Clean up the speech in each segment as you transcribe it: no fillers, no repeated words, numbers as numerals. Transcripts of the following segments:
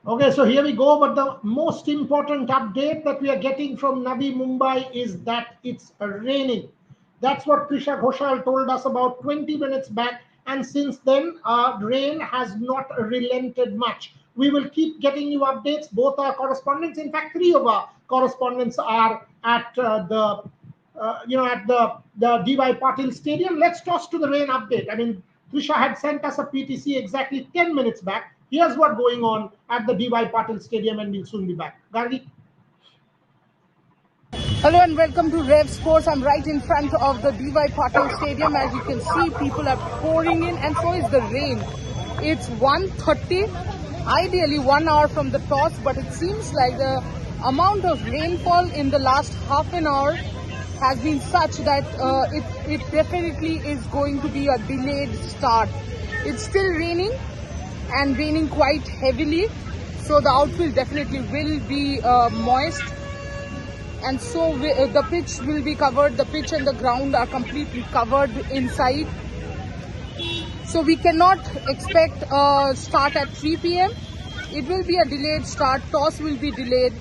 Okay, so here we go. But the most important update that we are getting from Navi Mumbai is that it's raining. That's what Krisha Ghoshal told us about 20 minutes back. And since then, rain has not relented much. We will keep getting you updates. Both our correspondents, in fact, three of our correspondents are at at the DY Patil Stadium. Let's toss to the rain update. I mean, Trisha had sent us a PTC exactly 10 minutes back. Here's what's going on at the DY Patil Stadium, and we'll soon be back. Gargi? Hello and welcome to Rev Sports. I'm right in front of the DY Patil Stadium. As you can see, people are pouring in, and so is the rain. It's 1:30, ideally 1 hour from the toss, but it seems like the amount of rainfall in the last half an hour has been such that it definitely is going to be a delayed start. It's still raining and raining quite heavily, so the outfield definitely will be moist. And so the pitch will be covered. The pitch and the ground are completely covered inside. So we cannot expect a start at 3 p.m. It will be a delayed start. Toss will be delayed.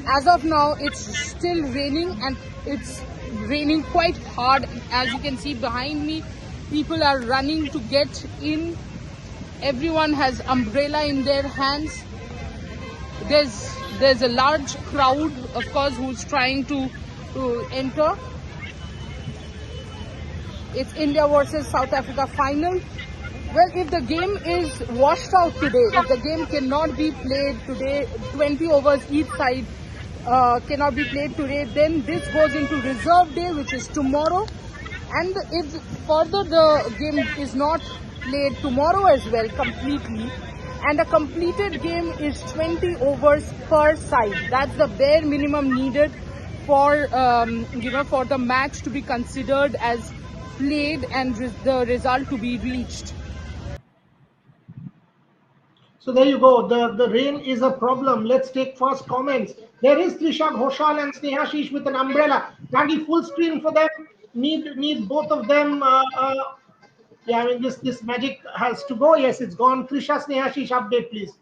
As of now, it's still raining, and it's raining quite hard. As you can see behind me, people are running to get in. Everyone has umbrella in their hands. There's a large crowd, of course, who's trying to enter. It's India versus South Africa final. Well, if the game is washed out today, if the game cannot be played today, 20 overs each side cannot be played today, then this goes into reserve day, which is tomorrow. And if further the game is not played tomorrow as well completely, and a completed game is 20 overs per side. That's the bare minimum needed for for the match to be considered as played and the result to be reached. So there you go. The rain is a problem. Let's take first comments. There is Trisha Ghoshal and Snehashish with an umbrella. Gargi, full screen for them. Need both of them. Yeah, I mean this magic has to go. Yes, it's gone. Trisha, Snehashish, update, please.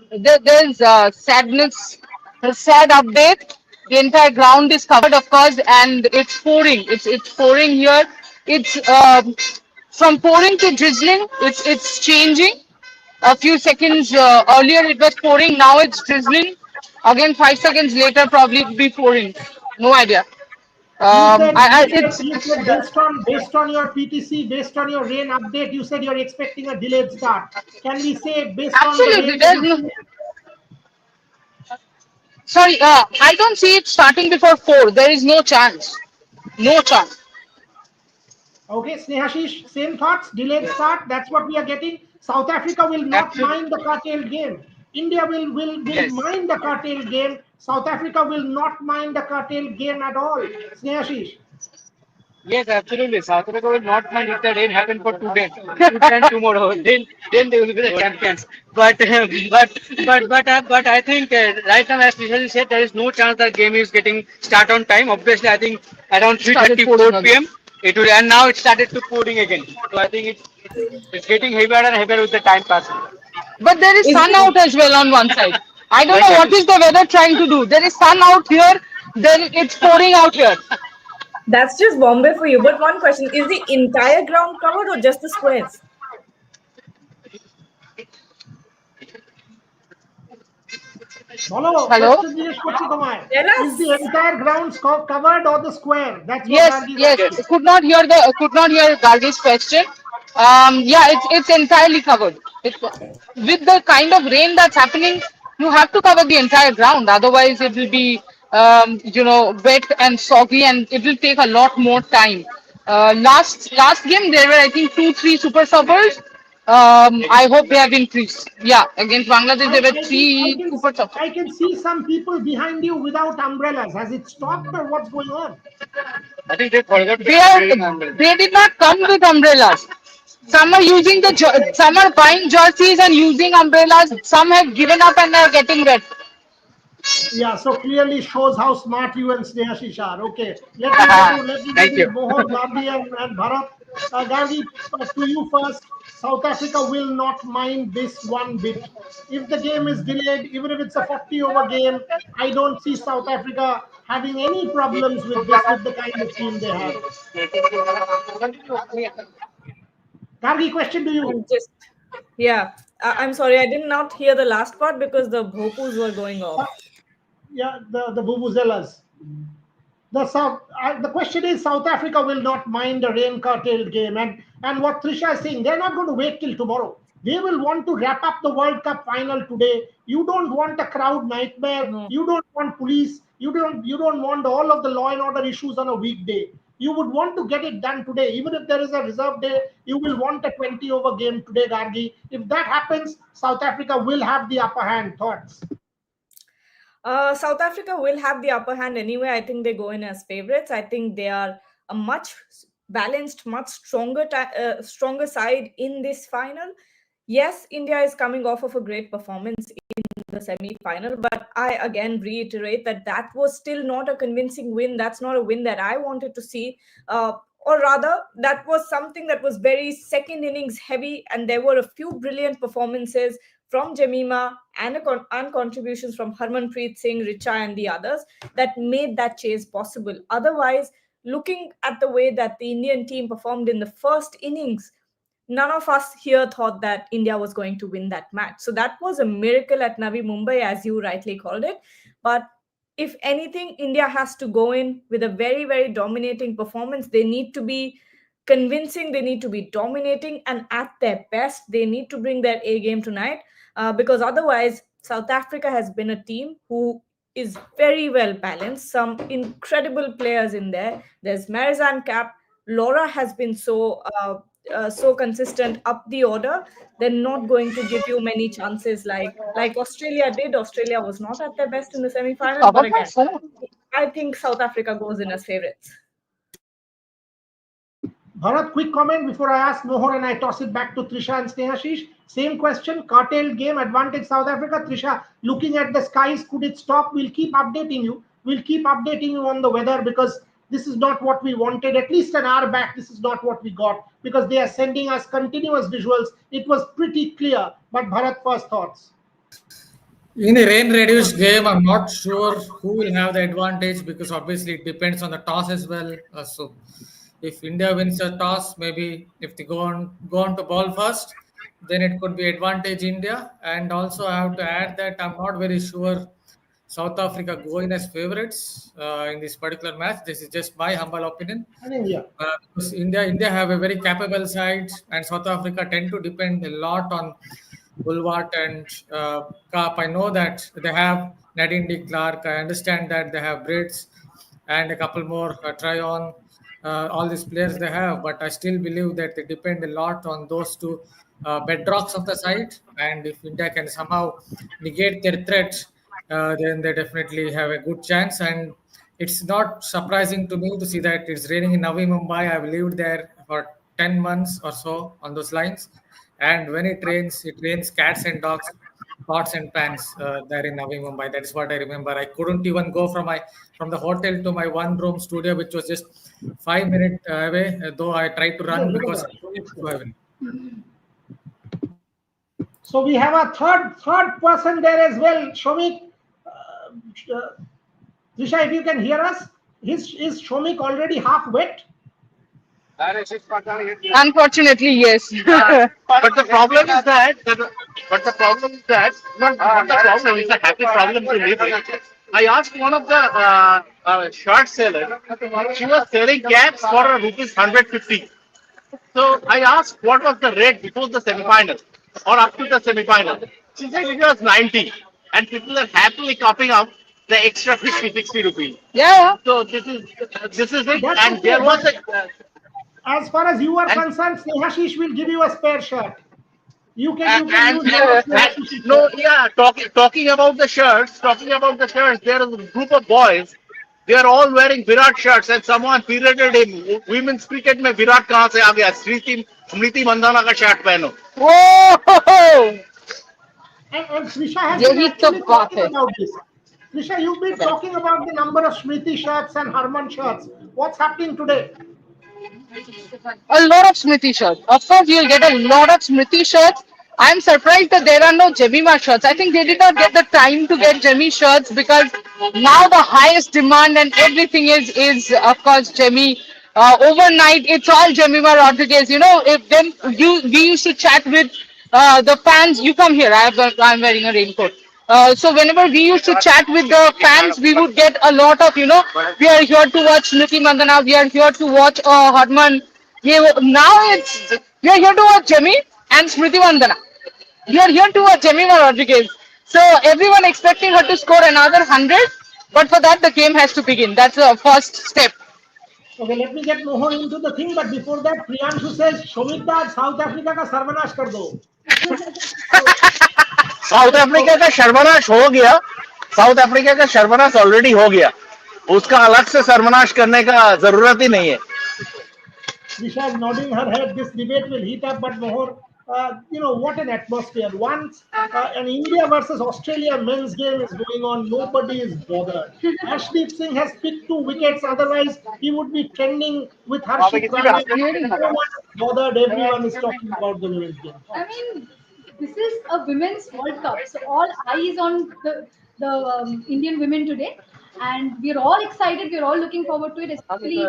There's sadness, a sad update. The entire ground is covered, of course, and it's pouring. It's pouring here. It's from pouring to drizzling. It's changing. A few seconds earlier, it was pouring. Now it's drizzling. Again, 5 seconds later, probably it'll be pouring. No idea. You said It's based on your PTC, based on your rain update, you said you're expecting a delayed start. Can we say based on the absolutely rain that there's you no. see? Sorry, I don't see it starting before 4. There is no chance. No chance. Okay, Snehashish, same thoughts, delayed start. That's what we are getting. South Africa will not Absolutely. mind the curtailed game. India will Yes. mind the curtailed game. South Africa will not mind the curtailed game at all. Snehashish. Yes, absolutely. South Africa will not mind if the rain happened for 2 days, and tomorrow. Then they will be the champions. But I think right now, as Vishal said, there is no chance that game is getting start on time. Obviously, I think around Started 3:30, pouring 4 again. p.m. it will, and now it started to pouring again. So I think it's getting heavier and heavier with the time passing. But there is Is sun it out as well on one side. I don't know what Exactly. is the weather trying to do. There is sun out here, then it's pouring out here. that's just Bombay for you? But one question: is the entire ground covered or just the squares? Bolo, Hello? question জিজ্ঞেস করছি তোমায়. Tell Is us. the entire ground covered or the square? That's what Yes, Gargi is yes. asking. Could not hear Gargi's question. Yeah, it's entirely covered. With the kind of rain that's happening, you have to cover the entire ground. Otherwise, it will be wet and soggy, and it will take a lot more time. Last game there were, I think, 2 3 super stoppers. I hope they have increased. Yeah, against Bangladesh I, there were I can I three can super stoppers. I can see some people behind you without umbrellas. Has it stopped or what's going on? I think they forgot They to are bring umbrella. they did not come with umbrellas. Some are using some are buying jerseys and using umbrellas. Some have given up and are getting wet. Yeah, so clearly shows how smart you and Snehashish are. Okay, let me go to Thank you. Mohan, Bambi, and Bharat. Gargi, to you first. South Africa will not mind this one bit. If the game is delayed, even if it's a 40 over game, I don't see South Africa having any problems with this, with the kind of team they have. Gargi, question to you. I'm just, yeah. I'm sorry, I did not hear the last part because the bhopus were going off. Yeah, the vuvuzelas. The question is South Africa will not mind a rain curtailed game, and what Trisha is saying, they're not going to wait till tomorrow. They will want to wrap up the World Cup final today. You don't want a crowd nightmare. No. You don't want police. You don't want all of the law and order issues on a weekday. You would want to get it done today. Even if there is a reserve day, you will want a 20 over game today, Gargi. If that happens, South Africa will have the upper hand. Thoughts? South Africa will have the upper hand anyway. I think they go in as favorites. I think they are a much balanced, much stronger side in this final. Yes, India is coming off of a great performance in the semi-final, but I again reiterate that that was still not a convincing win. That's not a win that I wanted to see. Or rather, that was something that was very second innings heavy, and there were a few brilliant performances from Jemima and contributions from Harmanpreet Singh, Richa, and the others that made that chase possible. Otherwise, looking at the way that the Indian team performed in the first innings, none of us here thought that India was going to win that match. So that was a miracle at Navi Mumbai, as you rightly called it. But if anything, India has to go in with a very, very dominating performance. They need to be convincing, they need to be dominating, and at their best, they need to bring their A game tonight. Because otherwise, South Africa has been a team who is very well balanced. Some incredible players in there. There's Marizan Cap. Laura has been so consistent up the order. They're not going to give you many chances like Australia did. Australia was not at their best in the semi-final, but again, I think South Africa goes in as favorites. Bharat, quick comment before I ask Mohor and I toss it back to Trisha and Snehashish. Same question, curtailed game, advantage South Africa. Trisha, looking at the skies, could it stop? We'll keep updating you. We'll keep updating you on the weather because this is not what we wanted. At least an hour back, this is not what we got because they are sending us continuous visuals. It was pretty clear. But Bharat, first thoughts. In a rain-reduced game, I'm not sure who will have the advantage because obviously it depends on the toss as well. So, if India wins the toss, maybe if they go on to ball first, then it could be advantage India. And also, I have to add that I'm not very sure South Africa going as favorites in this particular match. This is just my humble opinion. I think, yeah. Because India have a very capable side, and South Africa tend to depend a lot on Bulwart and Cup. I know that they have Nadine de Klerk. I understand that they have Brits and a couple more try on. All these players they have, but I still believe that they depend a lot on those two bedrocks of the side. And if India can somehow negate their threats, then they definitely have a good chance. And it's not surprising to me to see that it's raining in Navi Mumbai. I've lived there for 10 months or so on those lines. And when it rains cats and dogs, pots and pans there in Navi Mumbai. That is what I remember. I couldn't even go from the hotel to my one-room studio, which was just 5 minutes away, though I tried to run because I couldn't go away. So we have a third person there as well, Shomik. Trisha, if you can hear us, is Shomik already half wet? Unfortunately, yes. But the problem is that, not the problem, it's a happy problem to live with. I asked one of the shirt sellers, she was selling caps for rupees 150. So I asked what was the rate before the semi-final or up to the semi-final. She said it was 90, and people are happily copying up the extra 60 rupees. Yeah. So this is it, That's and okay, there was but a. as far as you are concerned, Snehashish will give you a spare shirt. You can use Snehashish. No, yeah, talking about the shirts, there is a group of boys. They are all wearing Virat shirts, and someone perioded him. Women's cricket में विराट कहाँ से आ गया? स्मृति मंदाना का shirt पहनो. Whoa! And Trisha has यही been तो actually बात talking है. about this. Trisha, you've been talking about the number of Smriti shirts and Harman shirts. What's happening today? A lot of Smriti shirts. Of course, you'll get a lot of Smriti shirts. I'm surprised that there are no Jemima shirts. I think they did not get the time to get Jemmy shirts because now the highest demand and everything is of course Jemmy. Overnight, it's all Jemima Rodriguez. You know, if then we used to chat with the fans. You come here. I'm wearing a raincoat. So whenever we used to chat with the fans, we would get a lot of, we are here to watch Smriti Mandana, we are here to watch Harman. Now it's, we are here to watch Jemmy and Smriti Mandana. We are here to watch Jemima Rodriguez. So everyone expecting her to score another 100, but for that the game has to begin. That's the first step. Okay, let me get more into the thing, but before that, Priyanshu says, Shomit South Africa ka sarvanash kar do. South Africa का सर्वनाश हो गया. South Africa का सर्वनाश already हो गया. उसका अलग से सर्वनाश करने का जरूरत ही नहीं है. Disha is nodding her head. This debate will heat up, but more, what an atmosphere. Once an India versus Australia men's game is going on, nobody is bothered. Ashdeep Singh has picked 2 wickets, otherwise, he would be trending with Harshit Rana. No one is bothered, everyone is talking about the women's game. I mean, this is a women's World Cup, so all eyes on the Indian women today, and we're all excited. We're all looking forward to it, especially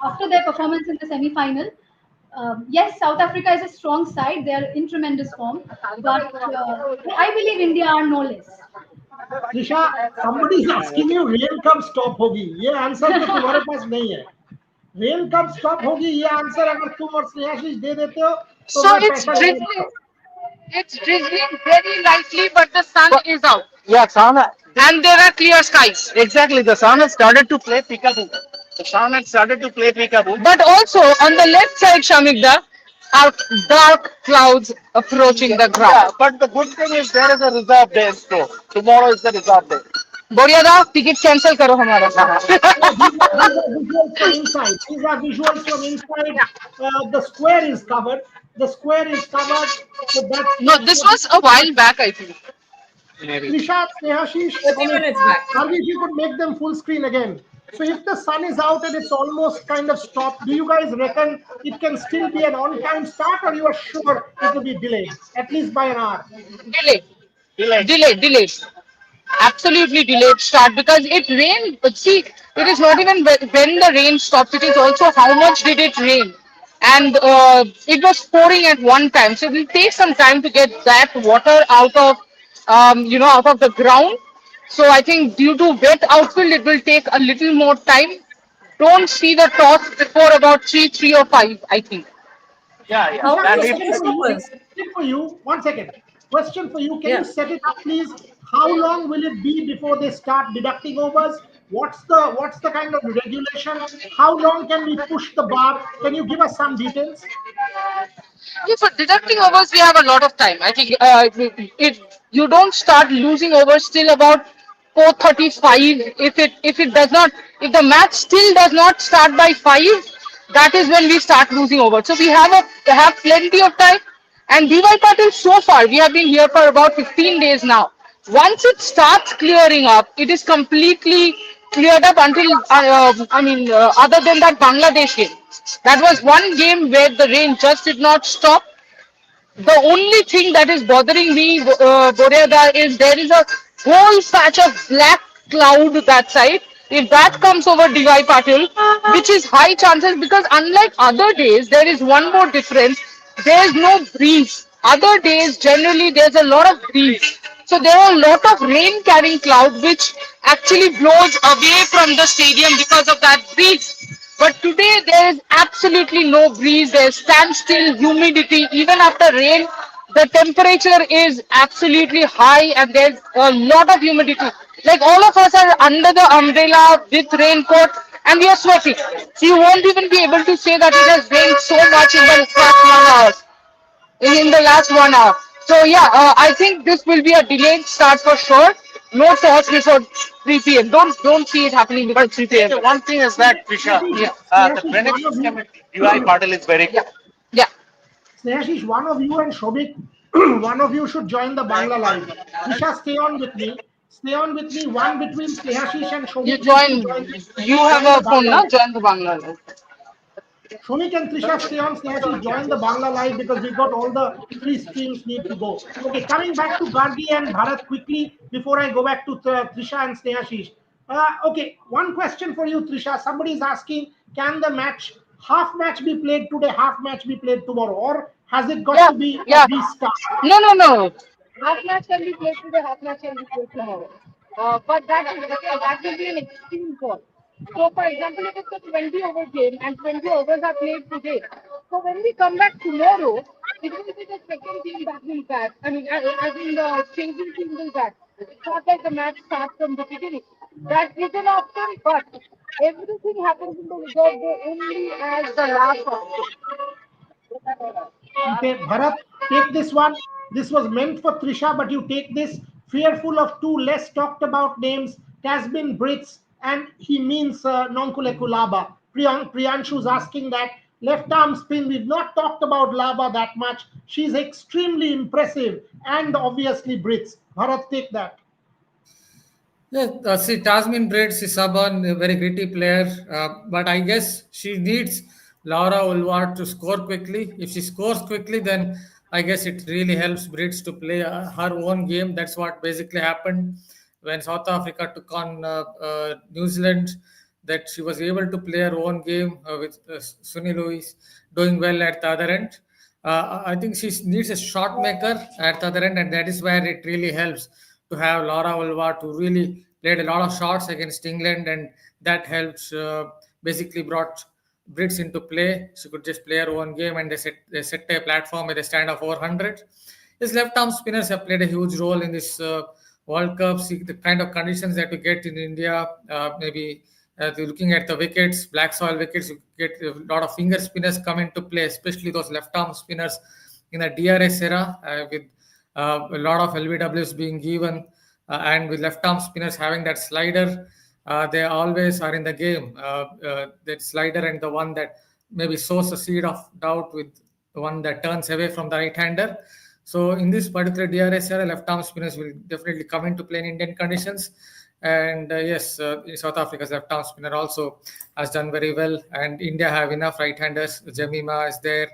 after their performance in the semi-final. Yes, South Africa is a strong side. They are in tremendous form, but I believe India are no less. Disha, somebody is asking you, rain कब stop होगी? ये answer तो तुम्हारे पास नहीं है. Rain कब stop होगी ये आंसर अगर तुम और स्नेहाशीष दे देते हो तो So मैं it's पैसा drizzling. It's drizzling very lightly, but the sun is out. Yeah, sun. And there are clear skies. Exactly, the sun has started to play peekaboo. The sun has started to play peekaboo. But also on the left side, Shamikda, are dark clouds approaching the Yeah, ground. but the good thing is there is a reserve day. So tomorrow is the reserve day. बोलिए दा ticket cancel करो हमारा. these are visuals from inside. These are visuals from inside. The square is covered. The square is covered. So No, this was a while back, I think. Trisha, Snehashish, 30 minutes back. Harvish, you could make them full screen again. So if the sun is out and it's almost kind of stopped, do you guys reckon it can still be an on-time start, or you are sure it will be delayed at least by an hour? Delayed. Absolutely delayed start because it rained. But see, it is not even when the rain stops, it is also how much did it rain. And it was pouring at one time. So it will take some time to get that water out of, out of the ground. So I think due to wet outfield, it will take a little more time. Don't see the toss before about 3 or 5, I think. Yeah, yeah. How And many if, seconds was? Question for you, 1 second. Question for you. Can Yeah. you set it up, please? How long will it be before they start deducting overs? What's the kind of regulation? How long can we push the bar? Can you give us some details? Yeah, for deducting overs, we have a lot of time. I think if you don't start losing overs till about 4:35, if it does not, if the match still does not start by 5, that is when we start losing overs. So we have plenty of time. And DY Patil, so far we have been here for about 15 days now. Once it starts clearing up, it is completely cleared up until other than that Bangladesh game. That was one game where the rain just did not stop. The only thing that is bothering me, Boreada, is there is a whole patch of black cloud that side. If that comes over DY Patil, which is high chances because unlike other days, there is one more difference. There is no breeze. Other days, generally, there's a lot of breeze. So there are a lot of rain carrying cloud which actually blows away from the stadium because of that breeze. But today there is absolutely no breeze. There's standstill, humidity. Even after rain, the temperature is absolutely high and there's a lot of humidity. Like all of us are under the umbrella with raincoat and we are sweating. So you won't even be able to say that it has rained so much in the last 1 hour. In the last 1 hour. So yeah, I think this will be a delayed start for sure. No toss before 3 p.m. Don't see it happening before 3 p.m. one thing is that, Trisha, Yeah. the predictions committee, UI Patil is very good. Yeah. Snehashish, one of you and Shobik, one of you should join the Bangla live. Isha, stay on with me. Stay on with me. One between Snehashish and Shobik. You join. You have a phone now. Join the Bangla. Shomik and Trisha stay on. Snehashi, join the Bangla Live because we've got all the three streams need to go. Okay, coming back to Gargi and Bharat quickly before I go back to Trisha and Snehashi. Okay, one question for you, Trisha. Somebody is asking, can the half match be played today, half match be played tomorrow, or has it got Yeah, to be a yeah. restart? No. Half match can be played today, half match can be played tomorrow. But that will be an extreme call. So, for example, if it's a 20 over game and 20 overs are played today, so when we come back tomorrow, it will be the second team that will bat. I mean, as in the changing team will bat. It's not like the match starts from the beginning. That is an option, but everything happens in the reserve day only as the last option. Okay, Bharat, take this one. This was meant for Trisha, but you take this. Fearful of two less talked about names, Tasbin Brits, and he means Nonkule Kulaba. Priyanshu's asking that. Left arm spin, we've not talked about Laba that much. She's extremely impressive, and obviously Brits. Bharat, take that. Yeah, see, Tasmin Braids is stubborn, a very gritty player, but I guess she needs Laura Ulwart to score quickly. If she scores quickly, then I guess it really helps Braids to play her own game. That's what basically happened when South Africa took on New Zealand. That she was able to play her own game with Sunny Louis doing well at the other end. I think she needs a shot maker at the other end, and that is where it really helps to have Laura Ulva to really played a lot of shots against England, and that helps. Basically, brought Brits into play. She could just play her own game, and they set a platform with a stand of 400. His left arm spinners have played a huge role in this World Cup. See the kind of conditions that we get in India, maybe looking at the wickets, black soil wickets, you get a lot of finger spinners come into play, especially those left arm spinners in the DRS era with a lot of LBWs being given and with left arm spinners having that slider. They always are in the game. That slider and the one that maybe sows a seed of doubt with the one that turns away from the right hander. So in this particular DRS era, left arm spinners will definitely come into play in Indian conditions. And yes, South Africa's left arm spinner also has done very well. And India have enough right-handers. Jemima is there.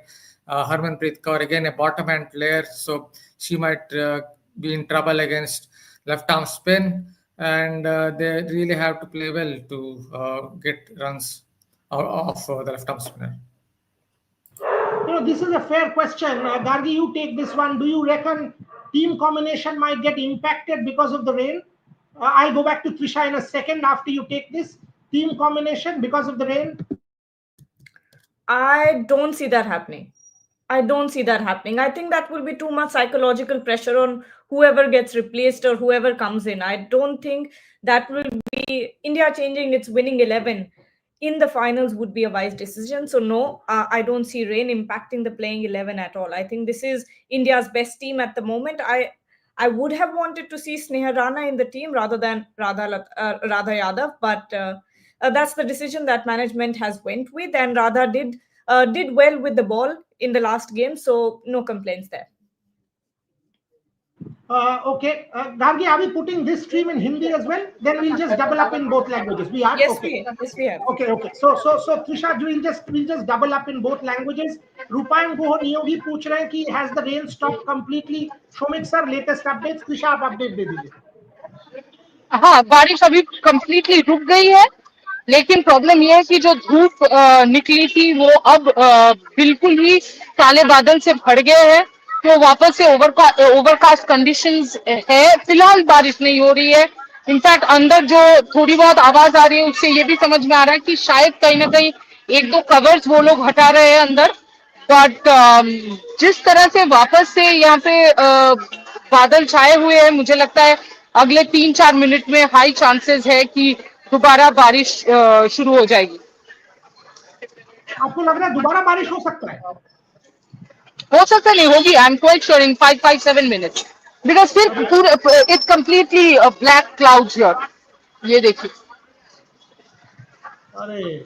Harmanpreet Kaur, again, a bottom-hand player. So she might be in trouble against left arm spin. And they really have to play well to get runs out of the left arm spinner. This is a fair question. Gargi, you take this one. Do you reckon team combination might get impacted because of the rain? I'll go back to Trisha in a second after you take this. Team combination because of the rain? I don't see that happening. I don't see that happening. I think that will be too much psychological pressure on whoever gets replaced or whoever comes in. I don't think that will be India changing its winning 11 in the finals would be a wise decision. So no, I don't see rain impacting the playing 11 at all. I think this is India's best team at the moment. I would have wanted to see Sneha Rana in the team rather than Radha Yadav, but that's the decision that management has went with, and Radha did well with the ball in the last game, so no complaints there. Okay, Gargi, are we putting this stream in Hindi as well? Then we'll just double up in both languages. We are Yes, okay. yes, we have. Okay. So Trisha, we'll just double up in both languages. Rupayan Goho Niyogi पूछ रहे हैं कि has the rain stopped completely? Shomik sir, latest updates. Trisha, आप update दे दीजिए. हाँ, बारिश अभी completely रुक गई है, लेकिन प्रॉब्लम ये है कि जो धूप निकली थी वो अब बिल्कुल ही काले बादल से भर गए हैं, तो वापस से ओवरकास्ट कंडीशंस है. फिलहाल बारिश नहीं हो रही है. इनफैक्ट अंदर जो थोड़ी बहुत आवाज आ रही है उससे ये भी समझ में आ रहा है कि शायद कहीं ना कहीं एक दो कवर्स वो लोग हटा रहे हैं अंदर. बट जिस तरह से वापस से यहाँ पे बादल छाए हुए हैं, मुझे लगता है अगले 3-4 मिनट में हाई चांसेस है कि दोबारा बारिश शुरू हो जाएगी. आपको लग रहा है दोबारा बारिश हो सकता है? हो सकता नहीं होगी. I am quite sure in 5-7 minutes, because फिर पूरे it's completely black clouds here. ये देखिए. अरे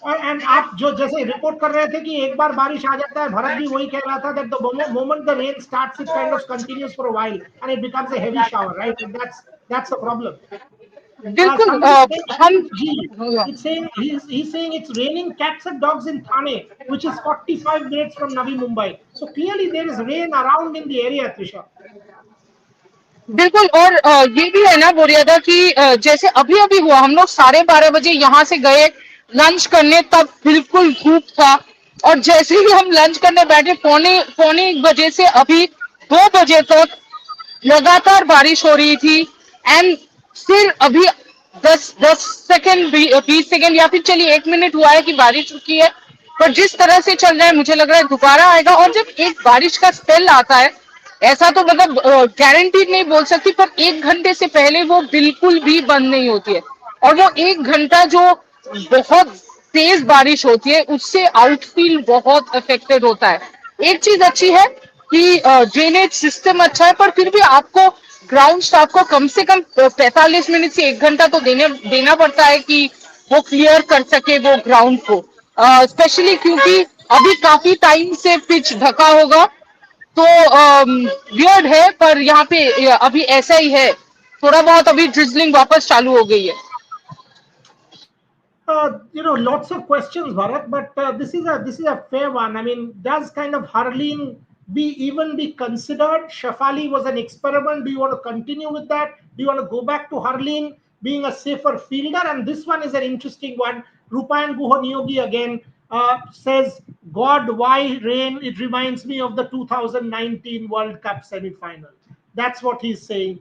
और आप जो जैसे रिपोर्ट कर रहे थे कि एक बार बारिश आ जाता है, भरत भी वही कह रहा था that the moment the rain starts, it kind of continues for a while and it becomes a heavy shower, right? And that's the problem. बिल्कुल Somebody saying, हम G, it's saying he's saying it's raining cats and dogs in Thane, which is 45 minutes from Navi Mumbai. So clearly there is rain around in the area, Trisha. बिल्कुल और ये भी है ना बोरियादा कि जैसे अभी अभी हुआ हम लोग 12:30 बजे यहाँ से गए लंच करने तब बिल्कुल धूप था और जैसे ही हम लंच करने बैठे पौने पौने 1 बजे से अभी 2 बजे तक लगातार बारिश हो रही थी एंड फिर अभी 10 10 सेकंड 20 सेकंड या फिर चलिए 1 मिनट हुआ है कि बारिश रुकी है पर जिस तरह से चल रहा है मुझे लग रहा है दोबारा आएगा और जब एक बारिश का स्पेल आता है ऐसा तो मतलब गारंटीड नहीं बोल सकती पर 1 घंटे से पहले वो बिल्कुल भी बंद नहीं होती है और वो 1 घंटा जो बहुत तेज बारिश होती है उससे आउटफील्ड बहुत अफेक्टेड होता है एक चीज अच्छी है कि ड्रेनेज सिस्टम अच्छा है पर फिर भी आपको ग्राउंड स्टाफ को कम से कम 45 मिनट से 1 घंटा तो देना पड़ता है कि वो क्लियर कर सके वो ग्राउंड को स्पेशली क्योंकि अभी काफी टाइम से पिच ढका होगा तो वियर्ड है पर यहाँ पे अभी ऐसा ही है थोड़ा बहुत अभी ड्रिजलिंग वापस चालू हो गई है Lots of questions, Bharat, but this is a fair one. I mean, does kind of hurling be considered? Shafali was an experiment. Do you want to continue with that? Do you want to go back to hurling, being a safer fielder? And this one is an interesting one. Rupayan Guha Niyogi again says, "God, why rain? It reminds me of the 2019 World Cup semi-final." That's what he's saying.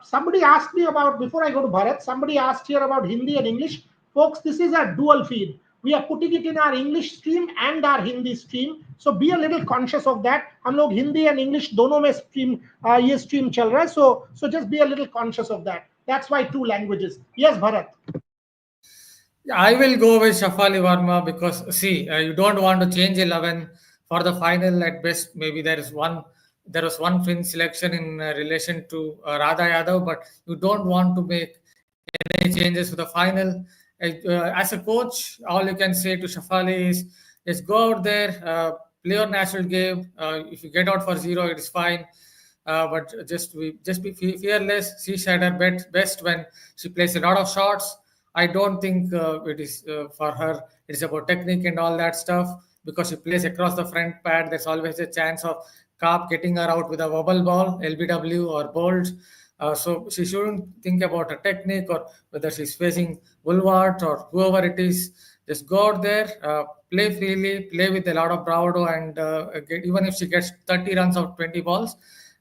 Somebody asked me about, before I go to Bharat, somebody asked here about Hindi and English. Folks, this is a dual feed. We are putting it in our English stream and our Hindi stream. So be a little conscious of that. हम लोग Hindi and English दोनों में ये stream चल रहा है. So just be a little conscious of that. That's why 2 languages. Yes, Bharat. I will go with Shafali Verma because see, you don't want to change 11 for the final at best. Maybe there was one fringe selection in relation to Radha Yadav, but you don't want to make any changes for the final. As a coach, all you can say to Shafali is just go out there, play your natural game. If you get out for 0, it is fine. But just be fearless. She said her best when she plays a lot of shots. I don't think it is for her. It's about technique and all that stuff because she plays across the front pad. There's always a chance of Carp getting her out with a wobble ball, LBW or bolt. So she shouldn't think about her technique or whether she's facing Woolwart or whoever it is. Just go out there, play freely, play with a lot of bravado, and even if she gets 30 runs out 20 balls,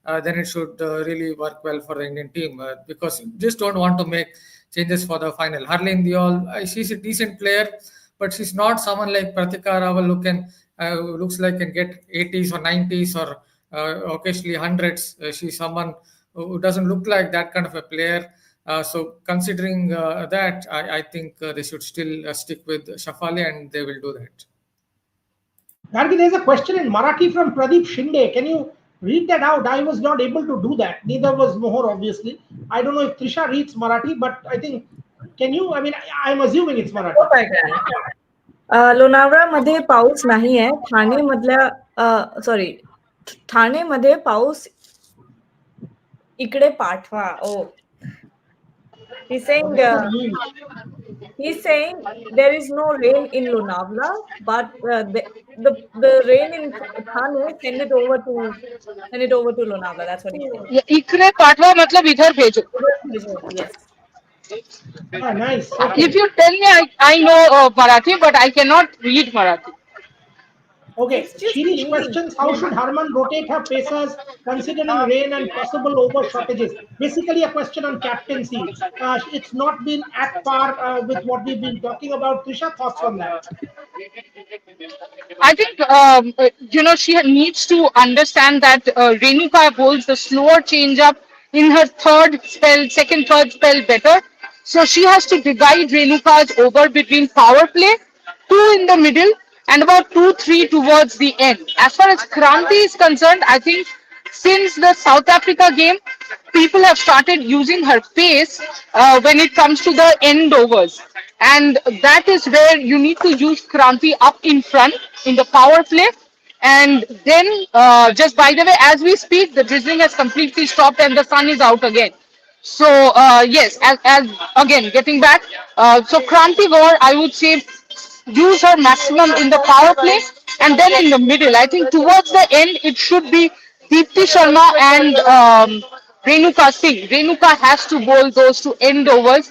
then it should really work well for the Indian team because you just don't want to make changes for the final. Harleen Deol, she's a decent player, but she's not someone like Pratika Rawal who can looks like can get 80s or 90s or occasionally hundreds. She's someone who doesn't look like that kind of a player. So considering that, I think they should still stick with Shafali and they will do that. Gargi, there's a question in Marathi from Pradeep Shinde. Can you read that out? I was not able to do that. Neither was Mohor, obviously. I don't know if Trisha reads Marathi, but I think, can you? I mean, I'm assuming it's Marathi. Lonavala मध्ये पाऊस नाही आहे ठाणे मधल्या sorry Thane मध्ये पाऊस इकडे पाठवा ओ he's saying there is no rain in Lonavala but the rain in Thane send it over to Lonavala. That's what he's saying. इकडे पाठवा मतलब इधर भेजो. Yes. Nice. Okay. If you tell me I know Marathi but I cannot read Marathi. Okay, Shirish questions, how should Harman rotate her pacers considering rain and possible over shortages? Basically a question on captaincy. It's not been at par with what we've been talking about. Trisha, thoughts on that? I think, she needs to understand that Renuka holds the slower change up in her second, third spell better. So she has to divide Renuka's over between power play, 2 in the middle, and about 2-3 towards the end. As far as Kranti is concerned, I think since the South Africa game, people have started using her pace when it comes to the end overs. And that is where you need to use Kranti up in front in the power play. And then, just by the way, as we speak, the drizzling has completely stopped and the sun is out again. So yes, as again getting back, so Kranti Gaur, I would say use her maximum in the power play, and then in the middle. I think towards the end it should be Deepti Sharma and Renuka Singh. Renuka has to bowl those to end overs.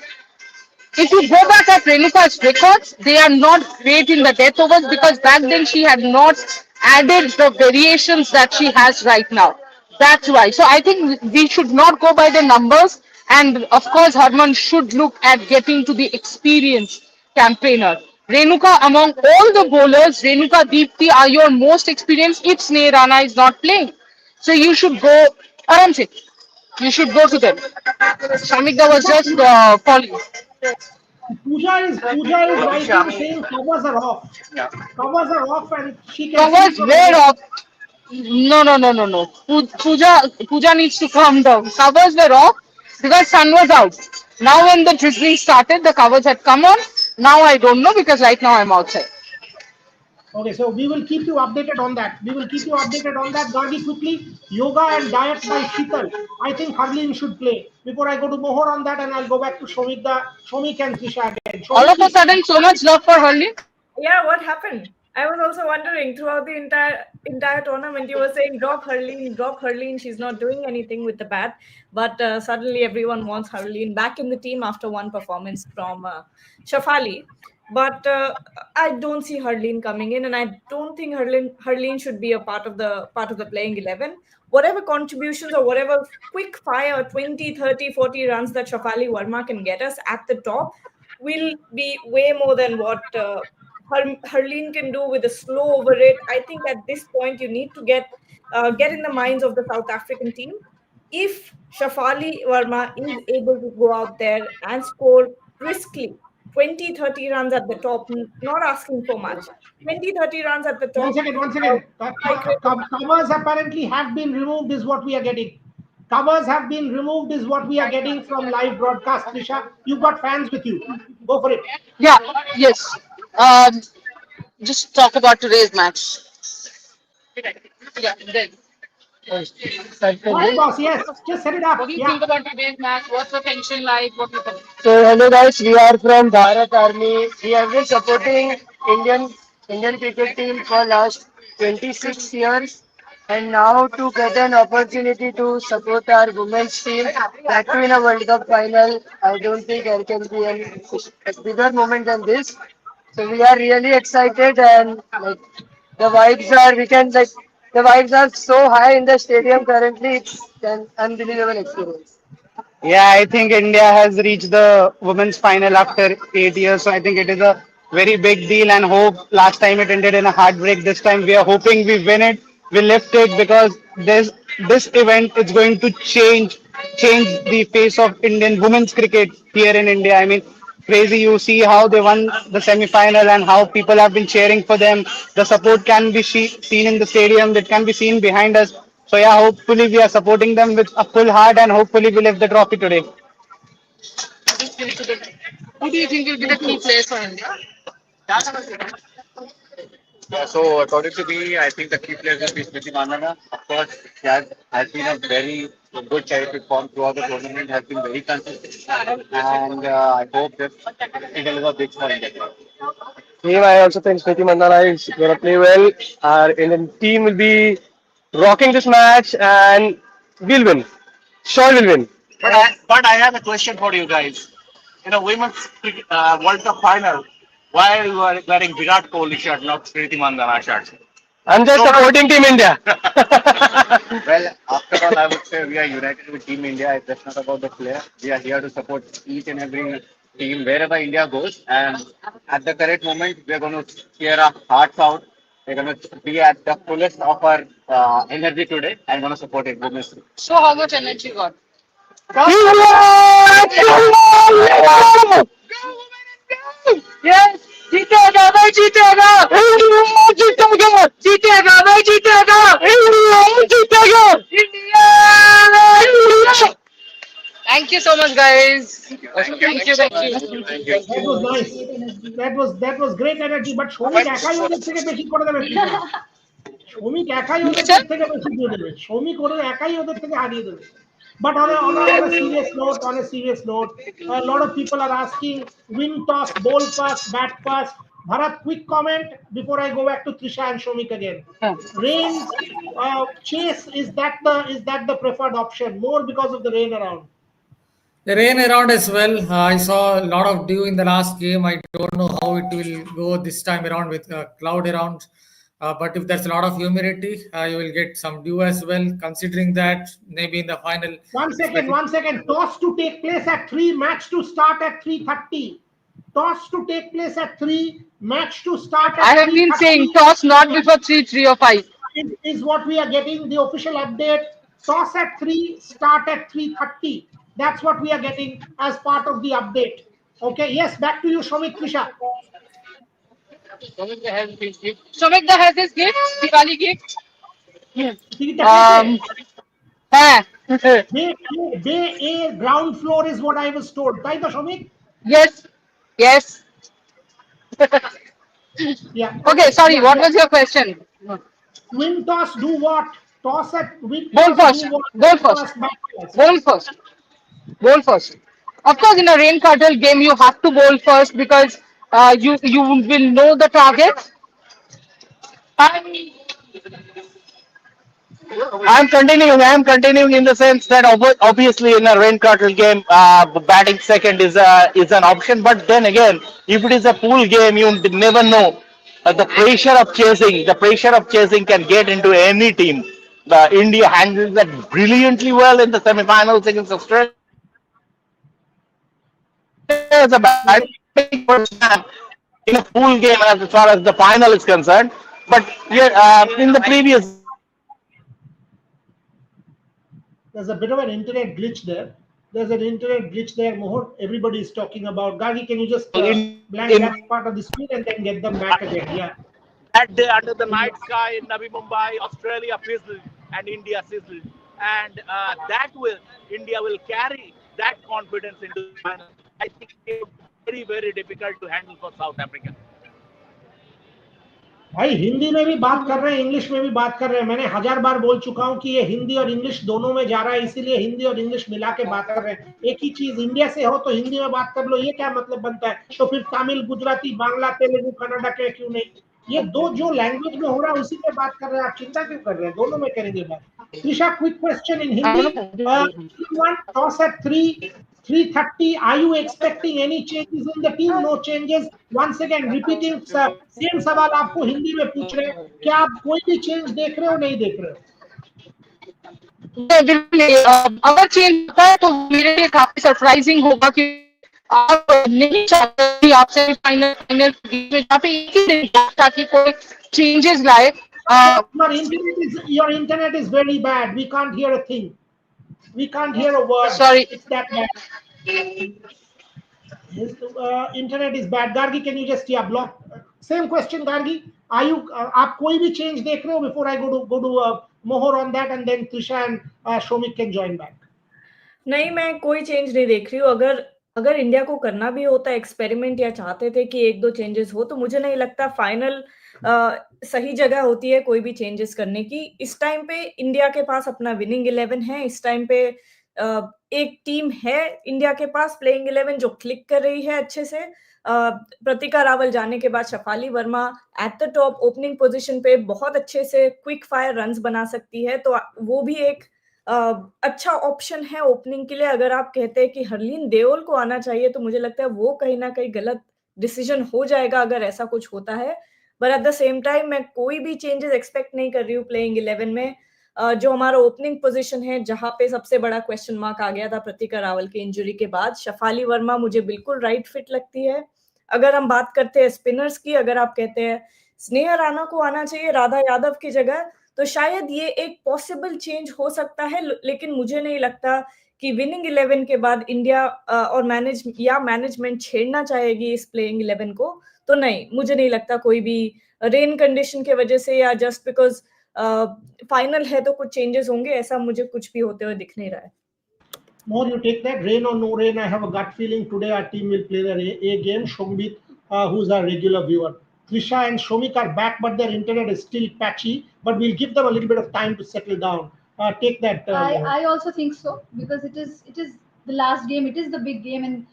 If you go back at Renuka's records, they are not great in the death overs because back then she had not added the variations that she has right now. That's why. So I think we should not go by the numbers. And of course, Harman should look at getting to the experienced campaigner. Renuka, among all the bowlers, Renuka Deepti are your most experienced if Sneh Rana is not playing. So you should go, Aram se, you should go to them. Shamika was just following. Pooja is writing saying covers are off. Covers are off, and she can see Covers from the were left. off. No, no, no, no, no. Pooja needs to calm down. Covers were off because sun was out. Now when the drizzling started, the covers had come on. Now I don't know because right now I'm outside. Okay, so we will keep you updated on that. We will keep you updated on that. Gargi, quickly, yoga and diet by Sheetal. I think Harleen should play. Before I go to Mohor on that, and I'll go back to Shomik and Trisha again. All of a Shomiki, sudden, so much love for Hurley. Yeah, what happened? I was also wondering throughout the entire tournament. You were saying drop Hurleen. She's not doing anything with the bat, but suddenly everyone wants Hurleen back in the team after one performance from Shafali. But I don't see Hurleen coming in, and I don't think Hurleen should be a part of the playing 11. Whatever contributions or whatever quick fire 20, 30, 40 runs that Shafali Verma can get us at the top will be way more than what Harleen can do with a slow over it. I think at this point you need to get in the minds of the South African team. If Shafali Verma is able to go out there and score briskly 20, 30 runs at the top, not asking for much, 20, 30 runs at the one top, second, one second. strike rate of Covers apparently have been removed, is what we are getting. Covers have been removed, is what we are getting from live broadcast. Trisha, you've got fans with you. Go for it. Yeah, yes. Um, just talk about today's match. Yeah, then. Yes, boss. Yes, just set it What up. do you Yeah. think about today's match? What's the tension like? What do you think? So hello guys, we are from Bharat Army. We have been supporting Indian Indian cricket team for last 26 years, and now to get an opportunity to support our women's team, that too in a World Cup final, I don't think there can be a bigger moment than this. So we are really excited, and like the vibes are we can like the vibes are so high in the stadium currently. It's an unbelievable experience. Yeah, I think India has reached the women's final after 8 years. So I think it is a very big deal and hope last time it ended in a heartbreak. This time we are hoping we win it, we lift it because this event is going to change the face of Indian women's cricket here in India. I mean, crazy you see how they won the semi-final and how people have been cheering for them. The support can be seen in the stadium, it can be seen behind us. So yeah, hopefully we are supporting them with a full heart and hopefully we lift the trophy today. Who do you think will be the key players for India? Yeah, so according to me, I think the key players will be Smriti Mandana. Of course, she has been a very good terrific form throughout the tournament, has been very consistent, and I hope that it delivers big for India. Team, I also think Smriti Mandana is going to play well. Our Indian team will be rocking this match and we'll win. Sure, we'll win. But I have a question for you guys. In a World Cup final, why are you are wearing Virat Kohli shirt, not Smriti Mandana shirt? I'm just supporting Team India. Well, after all, I would say we are united with Team India. It's just not about the player. We are here to support each and every team wherever India goes. And at the correct moment, we are going to cheer our hearts out. We're going to be at the fullest of our energy today and going to support it. So how much energy you got? Yes, जीतेगा भाई जीतेगा India जीतेगा जीतेगा भाई जीतेगा India जीतेगा India Thank you so much, guys. Thank you. That was nice. That was great energy. But Shomik একাই ওদের থেকে বেশি করে দেবে Trisha. Shomik একাই ওদের থেকে বেশি দিয়ে দেবে। Shomik ওদের একাই ওদের থেকে হারিয়ে দেবে। But on a serious note, a lot of people are asking win toss, bowl first, bat first. Bharat, quick comment before I go back to Trisha and Shomik again. Rains, chase, is that the preferred option? More because of the rain around. The rain around as well. I saw a lot of dew in the last game. I don't know how it will go this time around with cloud around. But if there's a lot of humidity, you will get some dew as well. Considering that maybe in the final, One second, especially 1 second. Toss to take place at 3, match to start at 3:30. Toss to take place at 3, match to start I at have been saying 3:30. toss not before 3, 3 or 5. Is what we are getting the official update. Toss at 3, start at 3:30. That's what we are getting as part of the update. Okay, yes, back to you, Shomik, Trisha. Shomik has his gift, Diwali gift. ठीक Um, है हाँ. Bay A ground floor is what I was told. Right, Shomik? Yes, yes. Yeah, Okay, okay. sorry, Yeah, what yes. was your question? Win toss, do what? Win Bowl toss, do first, what? bowl first, First, back first. bowl first, bowl first. Of course, in a rain curtain game, you have to bowl first because you will know the target. I'm continuing in the sense that obviously in a rain curtain game, batting second is an option. But then again, if it is a pool game, you never know. The pressure of chasing can get into any team. India handled that brilliantly well in the semifinals against Australia as a batting first man in a pool game as far as the final is concerned. But yeah, in the previous games, There's a bit of an internet glitch there. There's an internet glitch there, Mohor. Everybody is talking about. Gagi, can you just blank that part of the screen and then get them back again? Yeah. that day under the night sky in Navi Mumbai, Australia fizzled and India sizzled. And India will carry that confidence into the final. I think it would be very, very difficult to handle for South Africa. भाई हिंदी में भी बात कर रहे हैं, English में भी बात कर रहे हैं. मैंने 1000 बार बोल चुका हूं कि ये हिंदी और इंग्लिश दोनों में जा रहा है, इसीलिए हिंदी और इंग्लिश मिला के बात कर रहे हैं. एक ही चीज, इंडिया से हो तो हिंदी में बात कर लो, ये क्या मतलब बनता है? तो फिर तमिल, गुजराती, बांग्ला, तेलुगु, कन्नड़ा के क्यों नहीं? ये दो जो लैंग्वेज में हो रहा है उसी पे बात कर रहे हैं. आप चिंता क्यों कर रहे हैं? दोनों में करेंगे बात. Trisha, quick question in Hindi. One toss at 3:30. Are you expecting any changes in the team? No changes. Once again, repeating same सवाल आपको हिंदी में पूछ रहे हैं. क्या आप कोई भी चेंज देख रहे हो, नहीं देख रहे हो? बिल्कुल अगर चेंज होता है तो मेरे लिए काफी सरप्राइजिंग होगा क्योंकि आप नहीं चाहते कि आपसे फाइनल फाइनल जहाँ पे एक ही दिन ताकि कोई चेंजेस लाए. Your internet is very bad. We can't hear a thing. We can't hear a word. Sorry. It's that bad. His internet is bad. Gargi, can you just block? Same question, Gargi. Are you? आप कोई भी change देख रहे हो? Before I go to Mohor on that, and then Trisha and Shomik can join back. नहीं, मैं कोई change नहीं देख रही हूँ. अगर इंडिया को करना भी होता एक्सपेरिमेंट या चाहते थे कि एक दो चेंजेस हो, तो मुझे नहीं लगता फाइनल सही जगह होती है कोई भी चेंजेस करने की. इस टाइम पे इंडिया के पास अपना विनिंग 11 है. इस टाइम पे एक टीम है इंडिया के पास प्लेइंग 11 जो क्लिक कर रही है अच्छे से. प्रतिका रावल जाने के बाद Shafali Verma at the top opening position पे बहुत अच्छे से क्विक फायर रन्स बना सकती है, तो वो भी एक अच्छा ऑप्शन है ओपनिंग के लिए. अगर आप कहते हैं कि हरलीन देओल को आना चाहिए, तो मुझे लगता है वो कहीं ना कहीं गलत डिसीजन हो जाएगा अगर ऐसा कुछ होता है. But at the same time मैं कोई भी चेंजेस एक्सपेक्ट नहीं कर रही हूँ प्लेइंग 11 में. जो हमारा ओपनिंग पोजीशन है जहां पे सबसे बड़ा क्वेश्चन मार्क आ गया था प्रतिका रावल की इंजरी के बाद, शफाली वर्मा मुझे बिल्कुल राइट फिट लगती है. अगर हम बात करते हैं स्पिनर्स की, अगर आप कहते हैं स्नेहा राणा को आना चाहिए राधा यादव की जगह, तो शायद ये एक पॉसिबल चेंज हो सकता है. लेकिन मुझे नहीं लगता कि विनिंग 11 के बाद इंडिया और मैनेजमेंट छेड़ना चाहेगी इस प्लेइंग 11 को. तो नहीं, मुझे नहीं लगता कोई भी रेन कंडीशन के वजह से या जस्ट बिकॉज फाइनल है तो कुछ चेंजेस होंगे, ऐसा मुझे कुछ भी होते हुए दिख नहीं रहा है. More you take that, rain or no rain, I have a gut feeling today our team will play the A game. Shombit, who's our regular viewer. Trisha and Shomik are back, but their internet is still patchy. But we'll give them a little bit of time to settle down. Take that. I also think so, because it is the last game, it is the big game, and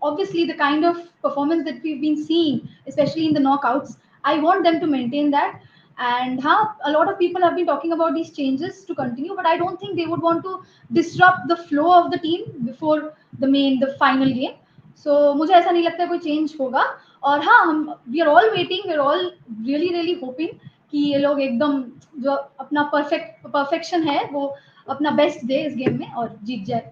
obviously the kind of performance that we've been seeing, especially in the knockouts, I want them to maintain that. And a lot of people have been talking about these changes to continue, but I don't think they would want to disrupt the flow of the team before the final game. So मुझे ऐसा नहीं लगता है कोई change होगा. और हाँ, हम we are all waiting, we are all really really hoping कि ये लोग एकदम जो अपना परफेक्शन है वो अपना बेस्ट दे इस गेम में और जीत जाए.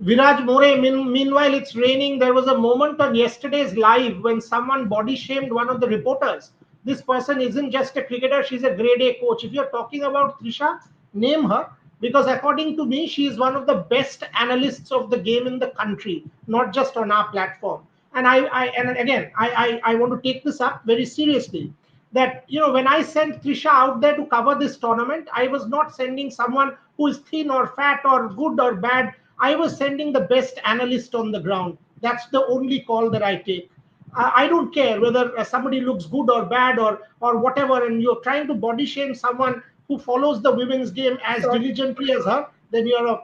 Viraj More, meanwhile, it's raining. There was a moment on yesterday's live when someone body shamed one of the reporters. This person isn't just a cricketer, she's a grade A coach. If you're talking about Trisha, name her, because according to me, she is one of the best analysts of the game in the country, not just on our platform. And and again, I want to take this up very seriously. That, when I sent Trisha out there to cover this tournament, I was not sending someone who is thin or fat or good or bad. I was sending the best analyst on the ground. That's the only call that I take. I don't care whether somebody looks good or bad or whatever, and you're trying to body shame someone who follows the women's game as diligently as her, then you're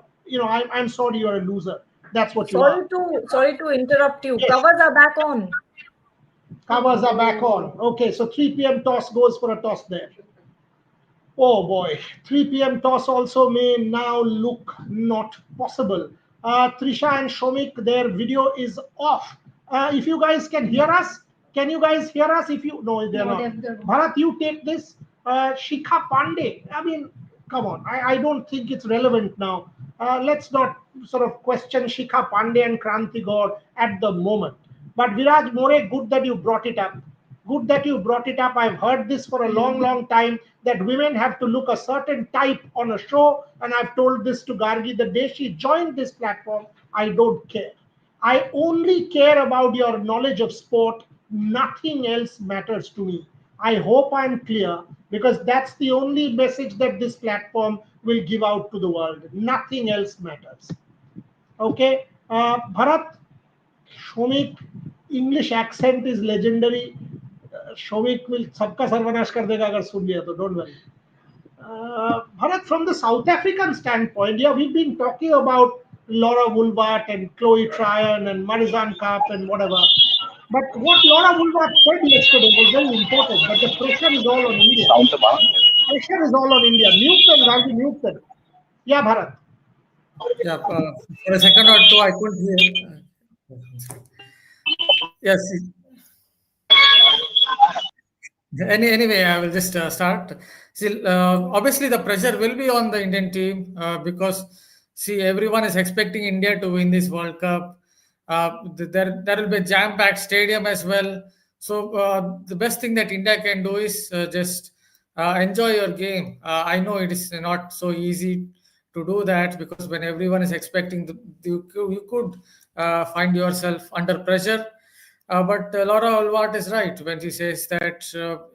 I'm sorry, you're a loser. That's what you are. Sorry to interrupt you. Yes. Covers are back on. Covers are back on. Okay, so 3 p.m. toss goes for a toss there. Oh boy, 3 p.m. toss also may now look not possible. Trisha and Shomik, their video is off. If you guys can hear us, can you guys hear us? If you no, they're not. Bharat, you take this. Shikha Pandey. I mean, come on. I don't think it's relevant now. Let's not sort of question Shikha Pandey and Kranti Gaur at the moment. But Viraj More, good that you brought it up. Good that you brought it up. I've heard this for a long, long time, that women have to look a certain type on a show. And I've told this to Gargi the day she joined this platform. I don't care. I only care about your knowledge of sport. Nothing else matters to me. I hope I'm clear, because that's the only message that this platform will give out to the world. Nothing else matters. Okay. Bharat, Shomik, English accent is legendary. Shomik will सबका सर्वनाश कर देगा अगर सुन लिया तो, don't worry. Bharat, from the South African standpoint, yeah, we've been talking about Laura Woolwart and Chloe Tryon and Marizan Kapp and whatever. But what Laura Woolwart said yesterday was very important, but the pressure is all on India. Pressure is all on India. Mute them, Gandhi, mute them. Yeah, Bharat. Yeah, for a second or two, I couldn't hear. Yes. Anyway, I will just start. See, obviously, the pressure will be on the Indian team because, see, everyone is expecting India to win this World Cup. There will be a jam-packed stadium as well. So the best thing that India can do is just enjoy your game. I know it is not so easy to do that, because when everyone is expecting, you could find yourself under pressure. But Laura Woolwart is right when she says that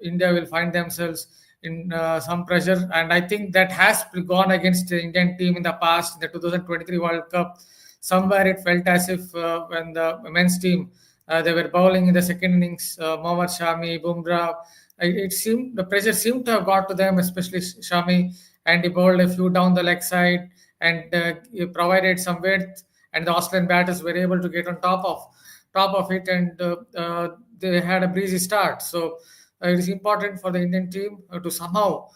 India will find themselves in some pressure. And I think that has gone against the Indian team in the past, in the 2023 World Cup. Somewhere it felt as if when the men's team, they were bowling in the second innings, Mohammad Shami, Bumrah, it seemed the pressure seemed to have got to them, especially Shami, and he bowled a few down the leg side and he provided some width, and the Australian batters were able to get on top of it, and they had a breezy start. So it is important for the Indian team to somehow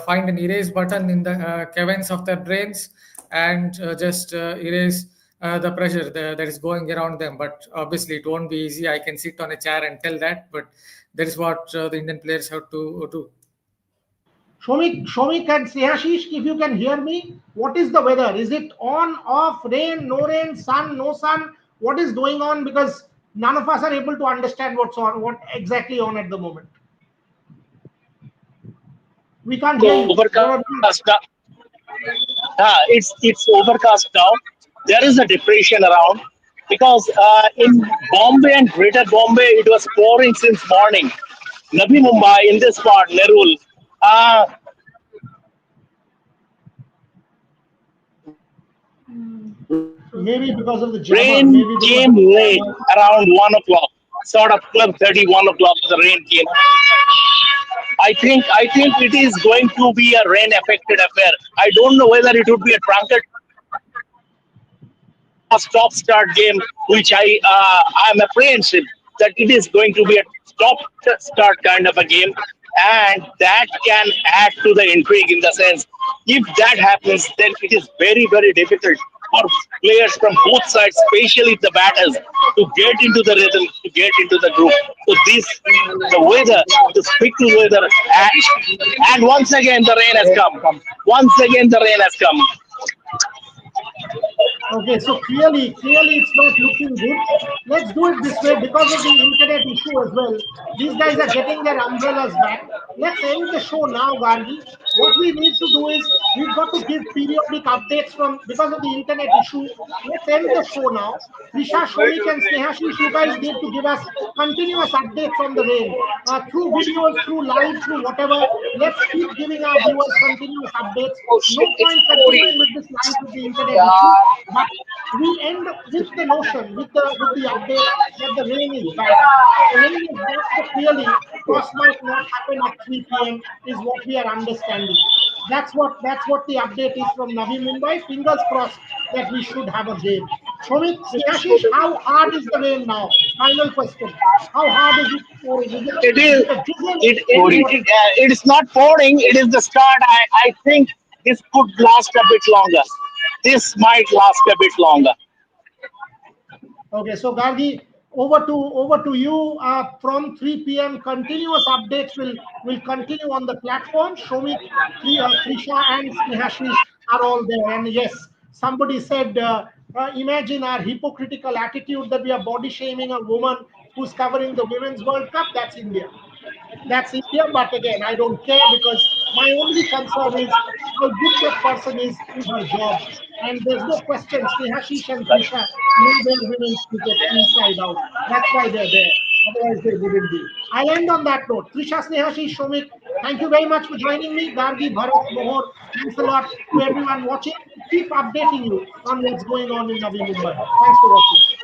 find an erase button in the caverns of their brains and just erase the pressure that is going around them. But obviously it won't be easy. I can sit on a chair and tell that, but that is what the Indian players have to do. Shomik and Sehashish, if you can hear me, what is the weather? Is it on, off, rain, no rain, sun, no sun? What is going on? Because none of us are able to understand what exactly on at the moment. We can't hear you. Overcast now. It's overcast now. There is a depression around because in Bombay and Greater Bombay it was pouring since morning. Navi Mumbai, in this part, Nerul. Maybe because of the rain came late, around 1 o'clock, sort of 12:30, 1 o'clock. The rain came. I think it is going to be a rain affected affair. I don't know whether it would be a truncated stop start game, which I'm apprehensive that it is going to be a stop start kind of a game, and that can add to the intrigue in the sense if that happens, then it is very difficult for players from both sides, especially the batters, to get into the rhythm, to get into the group. So this, the weather, the fickle weather, and once again the rain has come. Once again the rain has come. Okay, so clearly it's not looking good. Let's do it this way because of the internet issue as well. These guys are getting their umbrellas back. Let's end the show now, Gargi. What we need to do is we've got to give periodic updates from because of the internet issue. Let's end the show now. Prisha, Shomik, and Snehashish, you guys need to give us continuous updates on the rain through videos, through live, through whatever. Let's keep giving our viewers continuous updates. No point continuing with this live with the internet issue. But we end with the notion, with the update that the rain is back. The rain is back, so clearly toss might not happen at 3 p.m. is what we are understanding. That's what the update is from Navi Mumbai. Fingers crossed that we should have a game. Shomik, Snehashish, how hard is the rain now? Final question. How hard is it pouring? It Is is. it a drizzle or It is not pouring. It is the start. I think this could last a bit longer. This might last a bit longer. Okay, so Gargi, over to you. From 3 p.m., continuous updates will continue on the platform. Shomik, Trisha, and Snehashish are all there. And yes, somebody said, imagine our hypocritical attitude that we are body shaming a woman who's covering the Women's World Cup. That's India. That's India. But again, I don't care because my only concern is how good that person is in her job. And there's no question, Snehashish and Trisha know their women's cricket inside out. That's why they're there. Otherwise, they wouldn't be. I'll end on that note. Trisha, Snehashish, Shomik, thank you very much for joining me. Gargi, Bharat, Mohor, thanks a lot to everyone watching. Keep updating you on what's going on in Navi Mumbai. Thanks for watching.